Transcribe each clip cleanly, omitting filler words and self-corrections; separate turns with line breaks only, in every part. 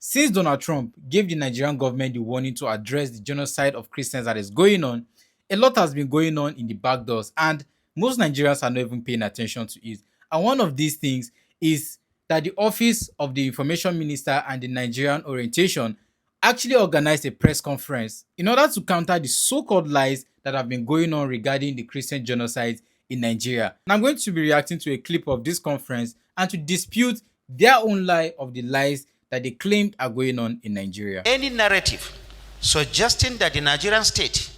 Since Donald Trump gave the Nigerian government the warning to address the genocide of Christians that is going on, a lot has been going on in the back doors, and most Nigerians are not even paying attention to it. And one of these things is that the Office of the Information Minister and the Nigerian Orientation actually organized a press conference in order to counter the so-called lies that have been going on regarding the Christian genocide in Nigeria. And I'm going to be reacting to a clip of this conference and to dispute their own lie of the lies that they claimed are going on in Nigeria.
Any narrative suggesting that the Nigerian state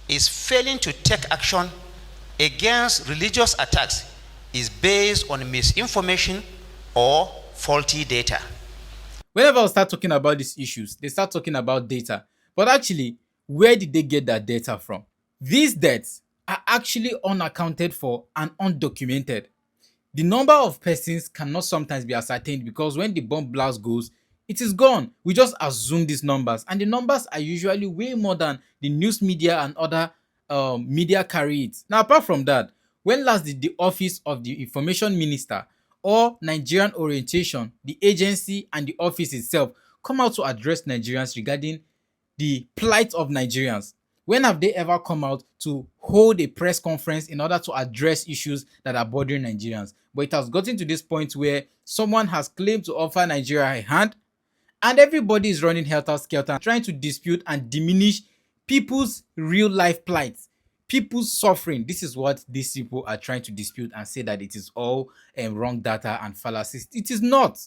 is failing to take action against religious attacks is based on misinformation or faulty data.
Whenever I start talking about these issues, they start talking about data. But actually, where did they get that data from? These deaths are actually unaccounted for and undocumented. The number of persons cannot sometimes be ascertained because when the bomb blast goes, it is gone. We just assume these numbers, and the numbers are usually way more than the news media and other media carry it. Now, apart from that, when last did the Office of the Information Minister or Nigerian Orientation, the agency and the office itself, come out to address Nigerians regarding the plight of Nigerians? When have they ever come out to hold a press conference in order to address issues that are bothering Nigerians? But it has gotten to this point where someone has claimed to offer Nigeria a hand, and everybody is running helter-skelter, trying to dispute and diminish people's real life plight, people's suffering. This is what these people are trying to dispute and say that it is all wrong data and fallacies. It is not.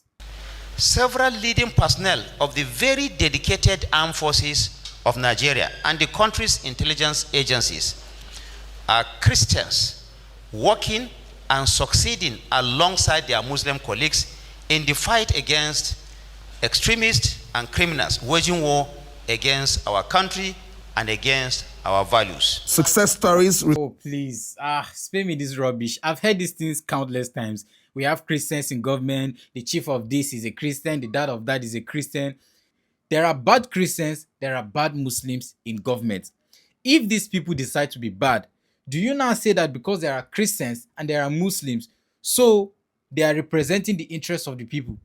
Several leading personnel of the very dedicated armed forces of Nigeria and the country's intelligence agencies are Christians working and succeeding alongside their Muslim colleagues in the fight against extremists and criminals waging war against our country and against our values.
Success stories.
Oh, please. Spare me this rubbish. I've heard these things countless times. We have Christians in government. The chief of this is a Christian. The dad of that is a Christian. There are bad Christians, there are bad Muslims in government. If these people decide to be bad, do you now say that because there are Christians and there are Muslims, so they are representing the interests of the people?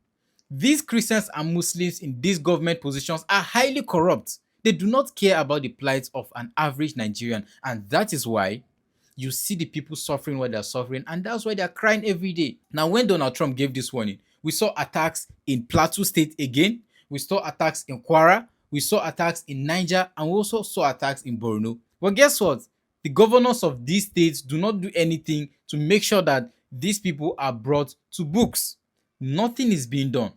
These Christians and Muslims in these government positions are highly corrupt. They do not care about the plight of an average Nigerian, and that is why you see the people suffering what they are suffering, and that's why they are crying every day. Now, when Donald Trump gave this warning, we saw attacks in Plateau State again. We saw attacks in Kwara, we saw attacks in Niger, and we also saw attacks in Borno. But guess what? The governors of these states do not do anything to make sure that these people are brought to books. Nothing is being done.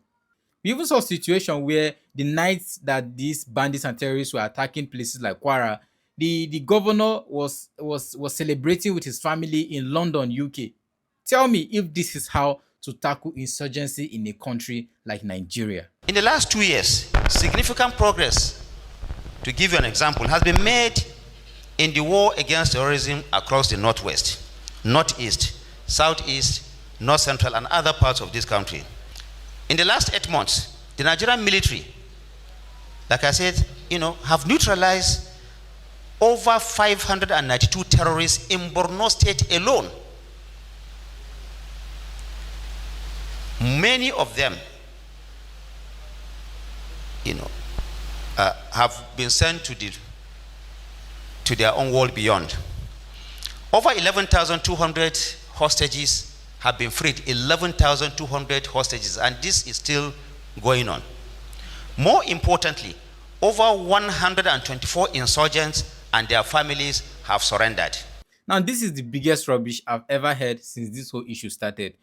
We even saw a situation where the nights that these bandits and terrorists were attacking places like Kwara, the governor was celebrating with his family in London, UK. Tell me if this is how to tackle insurgency in a country like Nigeria.
In the last 2 years, significant progress, to give you an example, has been made in the war against terrorism across the Northwest, Northeast, Southeast, North Central, and other parts of this country. In the last 8 months, the Nigerian military, like I said, have neutralized over 592 terrorists in Borno State alone. Many of them, have been sent to their own world beyond. Over 11,200 hostages have been freed. 11,200 hostages, and this is still going on. More importantly, over 124 insurgents and their families have surrendered.
Now, this is the biggest rubbish I've ever heard since this whole issue started.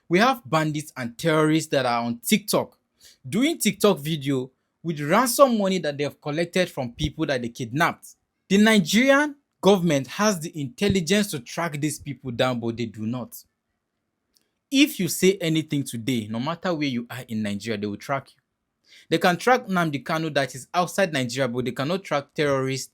We have bandits and terrorists that are on TikTok doing TikTok video with ransom money that they have collected from people that they kidnapped. The Nigerian government has the intelligence to track these people down, but they do not. If you say anything today, no matter where you are in Nigeria, they will track you. They can track Nnamdi Kanu that is outside Nigeria, but they cannot track terrorists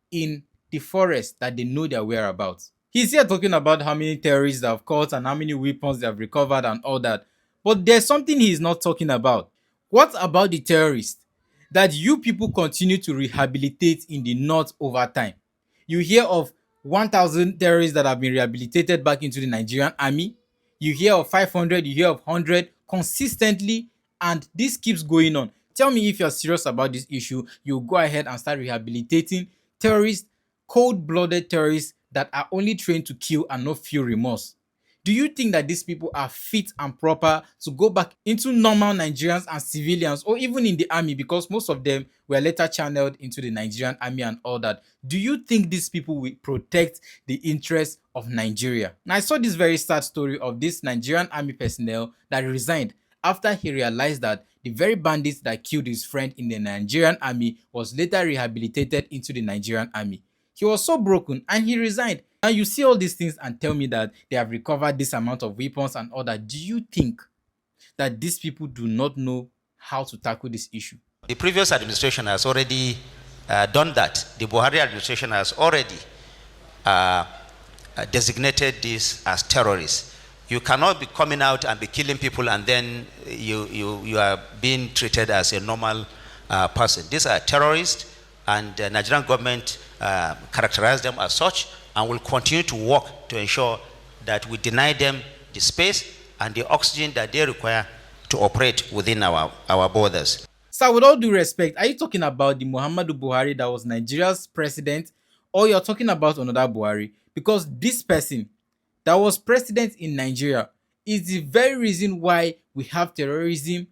in the forest that they know their whereabouts. He's here talking about how many terrorists they have caught and how many weapons they have recovered and all that. But there's something he is not talking about. What about the terrorists that you people continue to rehabilitate in the north over time? You hear of 1,000 terrorists that have been rehabilitated back into the Nigerian army. You hear of 500, you hear of 100 consistently, and this keeps going on. Tell me if you're serious about this issue, you'll go ahead and start rehabilitating terrorists, cold-blooded terrorists that are only trained to kill and not feel remorse. Do you think that these people are fit and proper to go back into normal Nigerians and civilians, or even in the army, because most of them were later channeled into the Nigerian army and all that? Do you think these people will protect the interests of Nigeria? Now, I saw this very sad story of this Nigerian army personnel that resigned after he realized that the very bandits that killed his friend in the Nigerian army was later rehabilitated into the Nigerian army. He was so broken and he resigned. Now you see all these things and tell me that they have recovered this amount of weapons and all that. Do you think that these people do not know how to tackle this issue?
The previous administration has already done that. The Buhari administration has already designated this as terrorists. You cannot be coming out and be killing people and then you are being treated as a normal person. These are terrorists, and the Nigerian government characterize them as such and will continue to work to ensure that we deny them the space and the oxygen that they require to operate within our borders.
Sir, with all due respect, are you talking about the Muhammadu Buhari that was Nigeria's president, or you're talking about another Buhari? Because this person that was president in Nigeria is the very reason why we have terrorism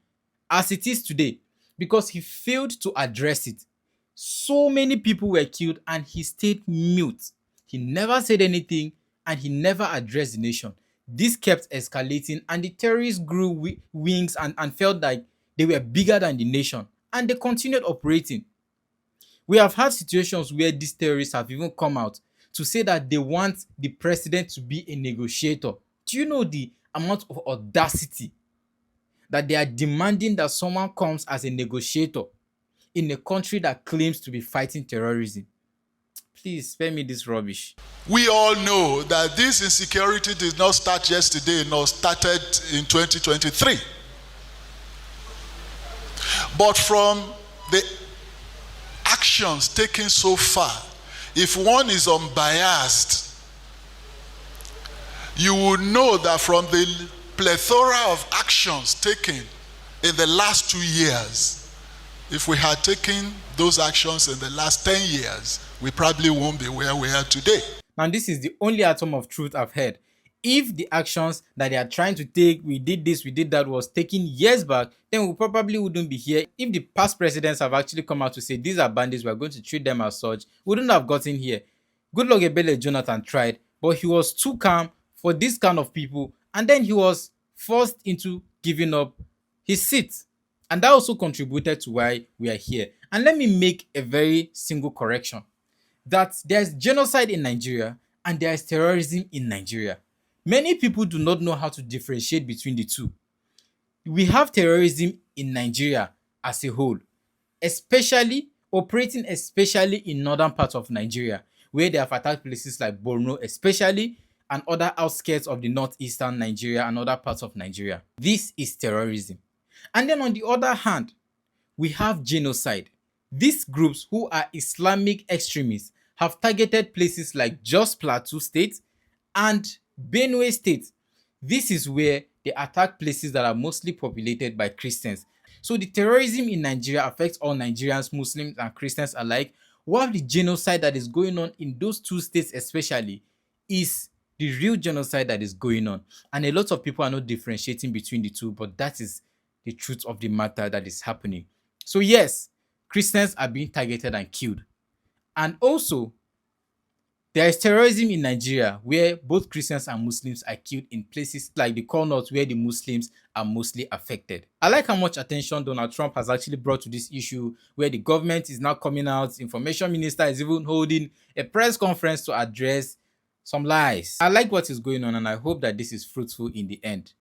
as it is today, because he failed to address it. So many people were killed and he stayed mute. He never said anything and he never addressed the nation. This kept escalating and the terrorists grew wings and felt like they were bigger than the nation, and they continued operating. We have had situations where these terrorists have even come out to say that they want the president to be a negotiator. Do you know the amount of audacity that they are demanding that someone comes as a negotiator in a country that claims to be fighting terrorism? Please spare me this rubbish.
We all know that this insecurity did not start yesterday, nor started in 2023. But from the actions taken so far, if one is unbiased, you will know that from the plethora of actions taken in the last 2 years, if we had taken those actions in the last 10 years, we probably won't be where we are today.
Now, this is the only atom of truth I've heard. If the actions that they are trying to take, we did this, we did that, was taken years back, then we probably wouldn't be here. If the past presidents have actually come out to say these are bandits, we're going to treat them as such, we wouldn't have gotten here. Goodluck Ebele Jonathan tried, but he was too calm for this kind of people, and then he was forced into giving up his seat. And that also contributed to why we are here. And let me make a very single correction, that there's genocide in Nigeria and there is terrorism in Nigeria. Many people do not know how to differentiate between the two. We have terrorism in Nigeria as a whole, operating especially in northern parts of Nigeria, where they have attacked places like Borno especially, and other outskirts of the northeastern Nigeria and other parts of Nigeria. This is terrorism. And then on the other hand, we have genocide. These groups, who are Islamic extremists, have targeted places like Jos Plateau State and Benue State. This is where they attack places that are mostly populated by Christians. So the terrorism in Nigeria affects all Nigerians, Muslims and Christians alike, while the genocide that is going on in those two states especially is the real genocide that is going on. And a lot of people are not differentiating between the two, but that is the truth of the matter that is happening. So yes, Christians are being targeted and killed. And also, there is terrorism in Nigeria where both Christians and Muslims are killed in places like the Core North, where the Muslims are mostly affected. I like how much attention Donald Trump has actually brought to this issue, where the government is now coming out. Information Minister is even holding a press conference to address some lies. I like what is going on and I hope that this is fruitful in the end.